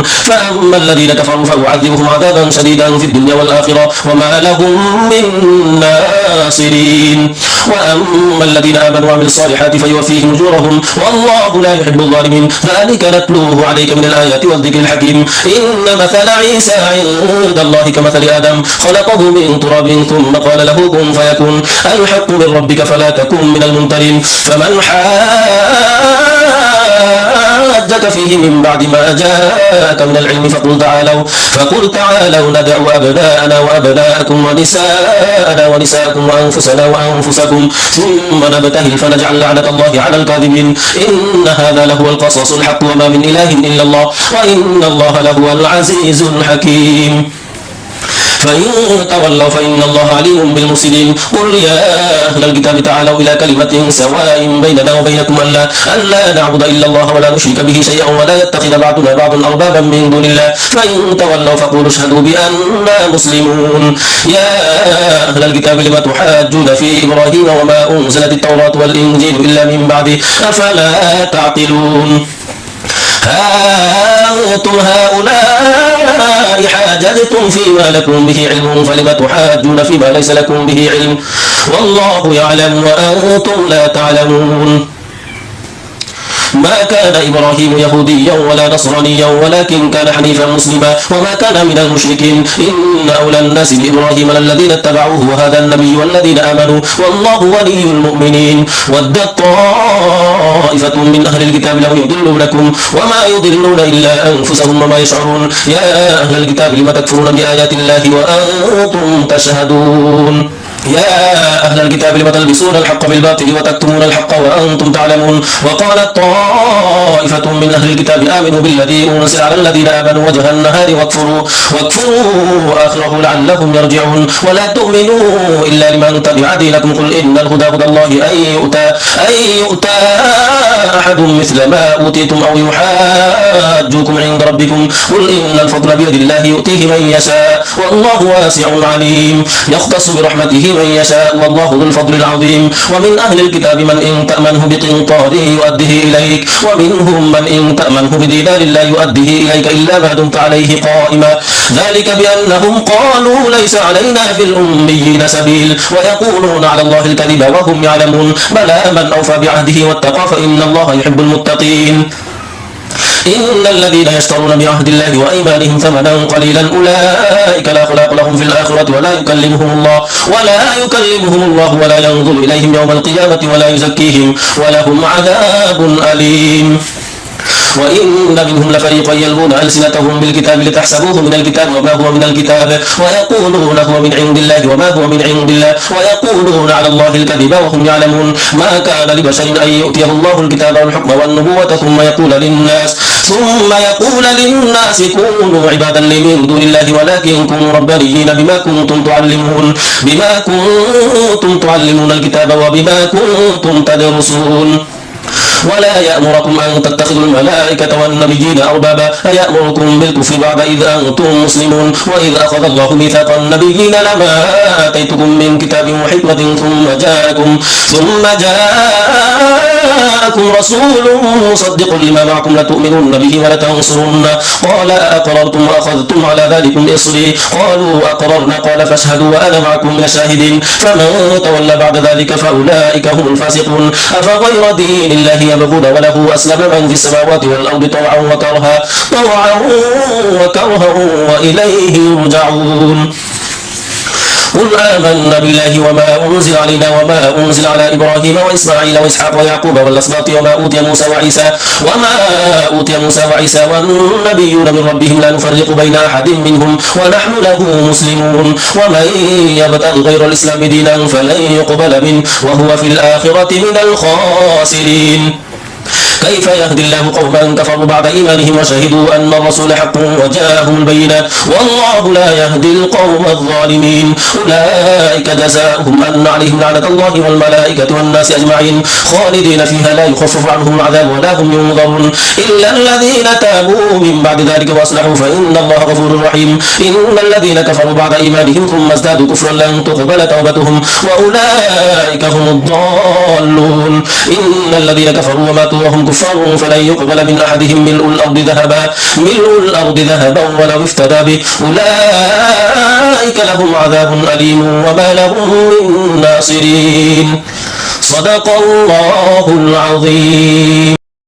فأما الذين كفروا فأعذبهم عذابا شديدا في الدنيا والآخرة وما لهم من ناصرين. وأما الذين آمنوا وعملوا الصالحات فيوفيهم أجورهم والله لا يحب الظالمين. ذلك نتلوه عليك من الآيات والذكر الحكيم. إن مثل عيسى عند الله كمثل آدم خلقه من تراب ثم قال له كن فيكون. الحق من ربك فلا تكن من الممترين. فمن حاجك فيه من بعد ما جاءك من العلم فقل تعالوا ندع أبناءنا وأبناءكم ونساءنا ونساءكم وأنفسنا وأنفسكم ثم نبتهل فنجعل لعنة الله على الكاذبين. إن هذا لهو القصص الحق وما من إله إلا الله وإن الله لهو العزيز الحكيم. فإن تولوا فإن الله عليم بالمفسدين. قل يا أهل الكتاب تعالوا إلى كلمة سواء بيننا وبينكم ألا نعبد إلا الله ولا نشرك به شيئا ولا يتخذ بعضنا بعضا أربابا من دون الله. فإن تولوا فقولوا اشهدوا بأننا مسلمون. يا أهل الكتاب لم تحاجون في إبراهيم وما أنزلت التوراة والإنجيل إلا من بعده أفلا تعقلون. أنتم هؤلاء حاججتم فيما لكم به علم فلم تحاجون فيما ليس لكم به علم والله يعلم وأنتم لا تعلمون. ما كان إبراهيم يهوديا ولا نصرانيا ولكن كان حنيفا مسلما وما كان من المشركين. إن أولى الناس بإبراهيم للذين اتبعوه وهذا النبي والذين آمنوا والله ولي المؤمنين. ودت طائفة من أهل الكتاب لو يضلونكم وما يضلون إلا أنفسهم وما يشعرون. يا أهل الكتاب لم تكفرون بآيات الله وأنتم تشهدون. يا أهل الكتاب لم تلبسون الحق بالباطل وتكتمون الحق وأنتم تعلمون. وقالت طائفة من أهل الكتاب آمنوا بالذي أنزل على الذين آمنوا وجه النهار واكفروا آخره لعلهم يرجعون. ولا تؤمنوا إلا لمن تبع دينكم قل إن الهدى هدى الله أن يؤتى أحد مثل ما أوتيتم أو يحاجوكم عند ربكم قل إن الفضل بيد الله يؤتيه من يشاء والله واسع عليم. يختص برحمته من يشاء والله ذو الفضل العظيم. ومن أهل الكتاب من إن تأمنه بقنطار يؤديه إليك ومنهم من إن تأمنه بدينار لا يؤديه إليك إلا ما دمت عليه قائما. ذلك بأنهم قالوا ليس علينا في الأميين سبيل ويقولون على الله الكذب وهم يعلمون. بلى من أوفى بعهده واتقى فإن الله يحب المتقين. إن الذين يشترون بعهد الله وأيمانهم ثمنا قليلا أولئك لا خلاق لهم في الآخرة ولا يكلمهم الله ولا ينظر إليهم يوم القيامة ولا يزكيهم ولهم عذاب أليم. وإن منهم لفريقا يلوون ألسنتهم بالكتاب لتحسبوه من الكتاب وما هو من الكتاب ويقولون هو من عند الله وما هو من عند الله ويقولون على الله الكذب وهم يعلمون. ما كان لبشر أن يؤتيه الله الكتاب والحكم والنبوة ثم يقول للناس كونوا عبادا لي من دون الله ولكن كونوا ربانيين بما كنتم تعلمون الكتاب وبما كنتم تدرسون. ولا يأمركم أن تتخذوا الملائكة والنبيين أربابا أيأمركم بالكفر بعد إذ أنتم مسلمون. وإذ أخذ الله ميثاق النبيين لما آتيتكم من كتاب وحكمة ثم جاءكم رسول مصدق لما معكم لتؤمنن به ولتنصرنه قال أقررتم وأخذتم على ذلكم إصري قالوا أقررنا قال فاشهدوا وأنا معكم من الشاهدين. فمن تولى بعد ذلك فأولئك هم الفاسقون. أفغير دين الله يبغون وله أسلم من في السماوات والأرض طوعا وكرها وإليه يرجعون. قل آمنا بالله وما أنزل علينا وما أنزل على إبراهيم وإسماعيل وإسحاق ويعقوب والأسباط وما أوتي موسى وعيسى والنبيون من ربهم لا نفرق بين أحد منهم ونحن له مسلمون. ومن يبتغ غير الإسلام دينا فلن يقبل منه وهو في الآخرة من الخاسرين. كيف يهدي الله قوما كفروا بعد إيمانهم وشهدوا أن الرسول حق وجاءهم البينات والله لا يهدي القوم الظالمين. أولئك جزاؤهم أن عليهم لعنة الله والملائكة والناس أجمعين خالدين فيها لا يخفف عنهم العذاب ولا هم ينظرون إلا الذين تابوا من بعد ذلك وأصلحوا فإن الله غفور رحيم. إن الذين كفروا بعد إيمانهم ثم ازدادوا كفرا لن تقبل توبتهم وأولئك هم الضالون. إن الذين كفروا وماتوا وهم كفار فلن يقبل من أحدهم ملء الأرض ذهبا ولو افتدى به أولئك لهم عذاب أليم وما لهم من ناصرين. صدق الله العظيم.